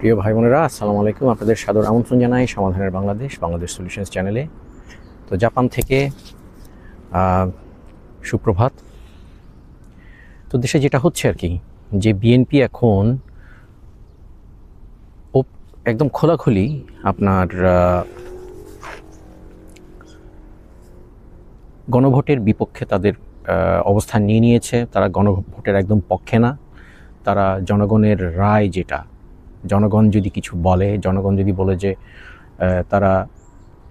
প্রিয় ভাই বোনেরা, আসসালামু আলাইকুম। আপনাদের সাদর আমন্ত্রণ জানাই সমাধানের বাংলাদেশ সলিউশনস চ্যানেলে। তো জাপান থেকে সুপ্রভাত। তো দেশে যেটা হচ্ছে আর কি, যে বিএনপি এখন একদম খোলাখুলি আপনার গণভোটের বিপক্ষে তাদের অবস্থান নিয়ে নিয়েছে। তারা গণভোটের একদম পক্ষে না। তারা জনগণের রায়, যেটা জনগণ যদি কিছু বলে, জনগণ যদি বলে যে তারা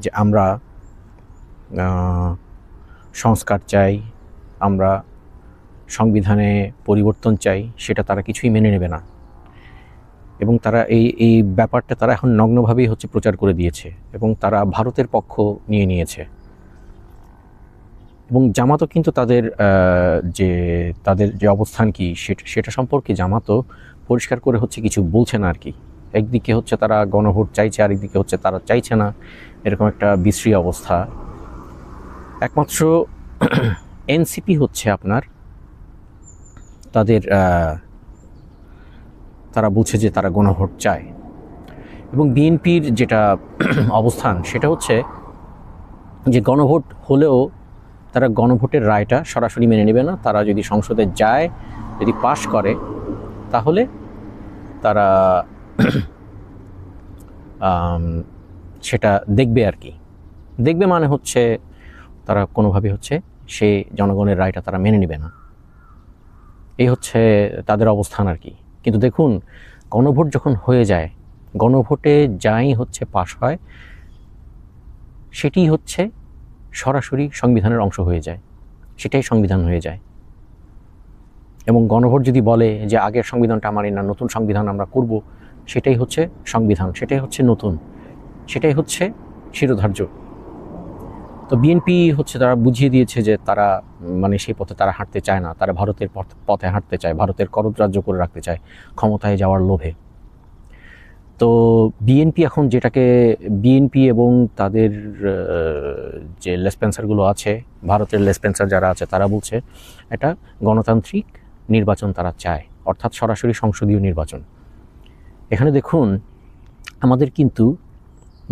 যে আমরা সংস্কার চাই, আমরা সংবিধানে পরিবর্তন চাই, সেটা তারা কিছুই মেনে নেবে না। এবং তারা এই ব্যাপারটা তারা এখন নগ্নভাবেই প্রচার করে দিয়েছে এবং তারা ভারতের পক্ষ নিয়ে নিয়েছে। এবং জামাতও কিন্তু তাদের যে অবস্থান কি সেটা সম্পর্কে জামাতও পরিষ্কার করে কিছু বলছে না আর কি। একদিকে তারা গণভোট চাইছে, আরেকদিকে তারা চাইছে না, এরকম একটা বিশ্রী অবস্থা। একমাত্র এনসিপি আপনার তারা বুঝে যে তারা গণভোট চায়। এবং বিএনপির যেটা অবস্থান সেটা যে গণভোট হলেও তারা গণভোটের রায়টা সরাসরি মেনে নেবে না। তারা যদি সংসদে যায়, যদি পাশ করে, তাহলে তারা সেটা দেখবে আর কি। দেখবে মানে তারা কোনোভাবে সেই জনগণের রায়টা তারা মেনে নেবে না। এই তাদের অবস্থান আর কি। কিন্তু দেখুন, গণভোট যখন হয়ে যায়, গণভোটে যাই পাশ হয়, সেটি সরাসরি সংবিধানের অংশ হয়ে যায়, সেটাই সংবিধান হয়ে যায়। এবং গণভোট যদি বলে যে আগের সংবিধানটা মানি না, নতুন সংবিধান আমরা করব, সেটাই সংবিধান, সেটাই নতুন, সেটাই শিরোধার্য। তো বিএনপি তারা বুঝিয়ে দিয়েছে যে তারা সেই পথে তারা হাঁটতে চায় না। তারা ভারতের পথে হাঁটতে চায়, ভারতের করদরাজ্য করে রাখতে চায় ক্ষমতায় যাওয়ার লোভে। তো বিএনপি এখন বিএনপি এবং তাদের যে লেসপেন্সারগুলো আছে, ভারতের লেসপেন্সার যারা আছে, তারা বলছে এটা গণতান্ত্রিক নির্বাচন তারা চায়, অর্থাৎ সরাসরি সংসদীয় নির্বাচন। এখানে দেখুন, আমাদের কিন্তু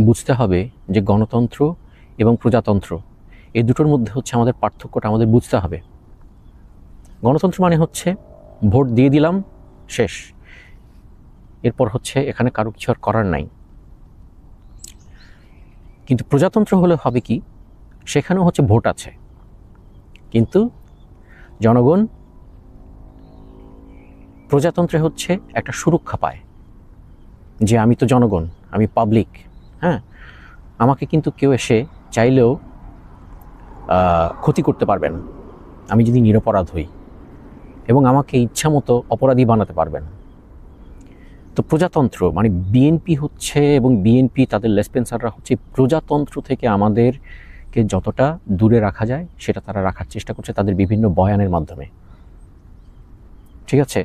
বুঝতে হবে যে গণতন্ত্র এবং প্রজাতন্ত্র, এই দুটোর মধ্যে আমাদের পার্থক্যটা আমাদের বুঝতে হবে। গণতন্ত্র মানে ভোট দিয়ে দিলাম, শেষ, এরপর এখানে কারো কিছু আর করার নাই। কিন্তু প্রজাতন্ত্র হলে হবে কি, সেখানেও ভোট আছে, কিন্তু জনগণ প্রজাতন্ত্রে একটা সুরক্ষা পায় যে আমি তো জনগণ, আমি পাবলিক, হ্যাঁ, আমাকে কিন্তু কেউ এসে চাইলেও ক্ষতি করতে পারবে না আমি যদি নিরপরাধ হই, এবং আমাকে ইচ্ছা মতো অপরাধী বানাতে পারবে না। তো প্রজাতন্ত্র মানে বিএনপি এবং বিএনপি তাদের লেসপেন্সাররা প্রজাতন্ত্র থেকে আমাদেরকে যতটা দূরে রাখা যায় সেটা তারা রাখার চেষ্টা করছে তাদের বিভিন্ন বয়ানের মাধ্যমে। ঠিক আছে?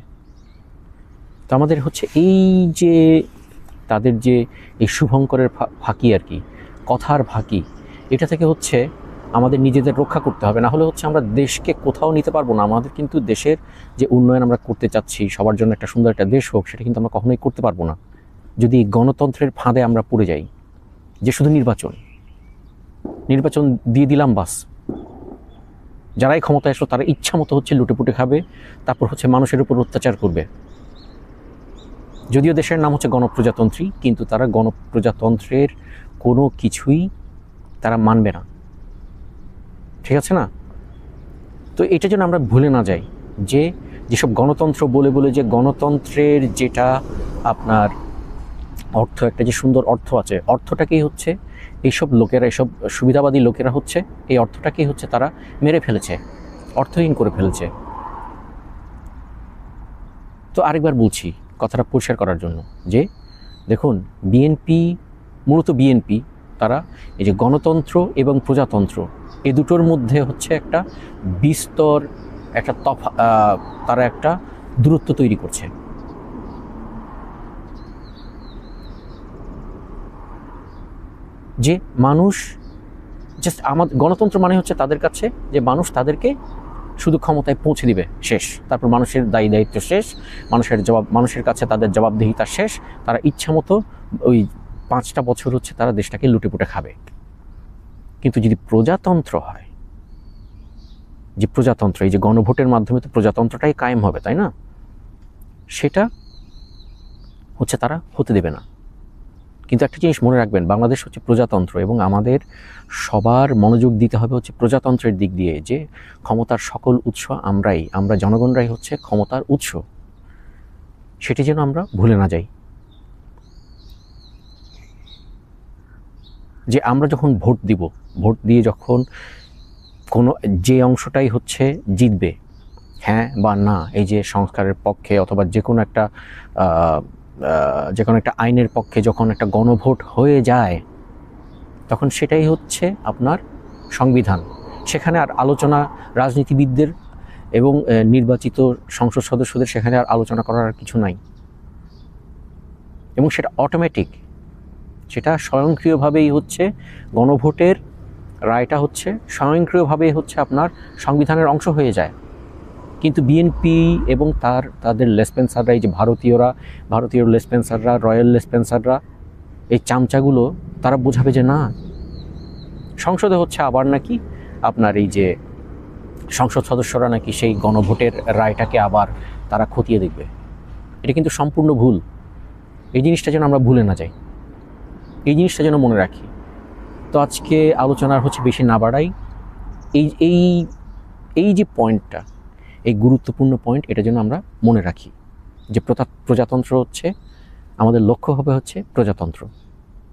তো আমাদের এই যে তাদের যে এই শুভঙ্করের ফাঁকি আর কি, কথার ফাঁকি, এটা থেকে আমাদের নিজেদের রক্ষা করতে হবে। না হলে আমরা দেশকে কোথাও নিতে পারবো না। আমাদের কিন্তু দেশের যে উন্নয়ন আমরা করতে চাচ্ছি, সবার জন্য একটা সুন্দর একটা দেশ হোক, সেটা কিন্তু আমরা কখনোই করতে পারবো না যদি গণতন্ত্রের ফাঁদে আমরা পড়ে যাই, যে শুধু নির্বাচন দিয়ে দিলাম, বাস, যারাই ক্ষমতায় আসলো তারা ইচ্ছা মতো লুটেপুটে খাবে, তারপর মানুষের উপর অত্যাচার করবে। যদিও দেশের নাম গণপ্রজাতন্ত্রী, কিন্তু তারা গণপ্রজাতন্ত্রের কোনো কিছুই তারা মানবে না। ঠিক আছে না? তো এটা যেন আমরা ভুলে না যাই যে যেসব গণতন্ত্র বলে যে গণতন্ত্রের যেটা আপনার অর্থ, একটা যে সুন্দর অর্থ আছে, অর্থটাকেই এইসব লোকেরা, এইসব সুবিধাবাদী লোকেরা এই অর্থটাকেই তারা মেরে ফেলেছে, অর্থহীন করে ফেলেছে। তো আরেকবার বলছি কথাটা পরিষ্কার করার জন্য, যে দেখুন, মূলত বিএনপি তারা এই যে গণতন্ত্র এবং প্রজাতন্ত্র, এই দুটোর মধ্যে একটা বিস্তর একটা তারা একটা দূরত্ব তৈরি করছে। যে মানুষ জাস্ট গণতন্ত্র মানে তাদের কাছে যে মানুষ তাদেরকে শুধু ক্ষমতায় পৌঁছে দিবে, শেষ। তারপর মানুষের দায়ী দায়িত্ব শেষ, মানুষের কাছে তাদের জবাবদিহিতা শেষ। তারা ইচ্ছা মতো ওই 5টা বছর হচ্ছে তারা দেশটাকে লুটেপুটে খাবে। কিন্তু যদি প্রজাতন্ত্র হয়, যে প্রজাতন্ত্র, এই যে গণভোটের মাধ্যমে তো প্রজাতন্ত্রটাই কায়েম হবে, তাই না? সেটা হচ্ছে তারা হতে দেবে না। কিন্তু একটা জিনিস মনে রাখবেন, বাংলাদেশ হচ্ছে প্রজাতন্ত্র এবং আমাদের সবার মনোযোগ দিতে হবে হচ্ছে প্রজাতন্ত্রের দিক দিয়ে, যে ক্ষমতার সকল উৎস আমরা জনগণরাই হচ্ছে ক্ষমতার উৎস। সেটি যেন আমরা ভুলে না যাই। যে আমরা যখন ভোট দিব, ভোট দিয়ে যখন কোনো যে অংশটাই হচ্ছে জিতবে, হ্যাঁ বা না, এই যে সংস্কারের পক্ষে অথবা যে কোনো একটা আইনের পক্ষে যখন একটা গণভোট হয়ে যায়, তখন সেটাই হচ্ছে আপনার সংবিধান। সেখানে আর আলোচনা রাজনীতিবিদদের এবং নির্বাচিত সংসদ সদস্যদের সেখানে আর আলোচনা করার আর কিছু নাই। এবং সেটা অটোমেটিক, সেটা স্বয়ংক্রিয়ভাবেই হচ্ছে গণভোটের রায়টা হচ্ছে স্বয়ংক্রিয়ভাবেই হচ্ছে আপনার সংবিধানের অংশ হয়ে যায়। কিন্তু বিএনপি এবং তাদের লেসপেন্সাররা, এই যে ভারতীয় লেসপেন্সাররা, রয়্যাল লেসপেন্সাররা, এই চামচাগুলো, তারা বোঝাবে যে না, সংসদে হচ্ছে আবার নাকি আপনার এই যে সংসদ সদস্যরা নাকি সেই গণভোটের রায়টাকে আবার তারা খতিয়ে দেখবে। এটা কিন্তু সম্পূর্ণ ভুল। এই জিনিসটা যেন আমরা ভুলে না যাই, এই জিনিসটা যেন মনে রাখি। তো আজকে আলোচনার হচ্ছে বেশি না বাড়াই, এই এই এই যে পয়েন্টটা, এই গুরুত্বপূর্ণ পয়েন্ট, এটা যেন আমরা মনে রাখি যে প্রজাতন্ত্র হচ্ছে আমাদের লক্ষ্য হবে হচ্ছে প্রজাতন্ত্র,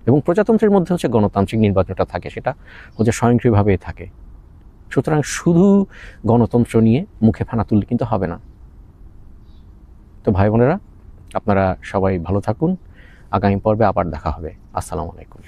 এবং প্রজাতন্ত্রের মধ্যে হচ্ছে গণতান্ত্রিক নির্বাচনটা থাকে, সেটা হচ্ছে স্বয়ংক্রিয়ভাবে থাকে। সুতরাং শুধু গণতন্ত্র নিয়ে মুখে ফেনা তুললে কিন্তু হবে না। তো ভাই বোনেরা, আপনারা সবাই ভালো থাকুন। আগামী পর্বে আবার দেখা হবে। আসসালামু আলাইকুম।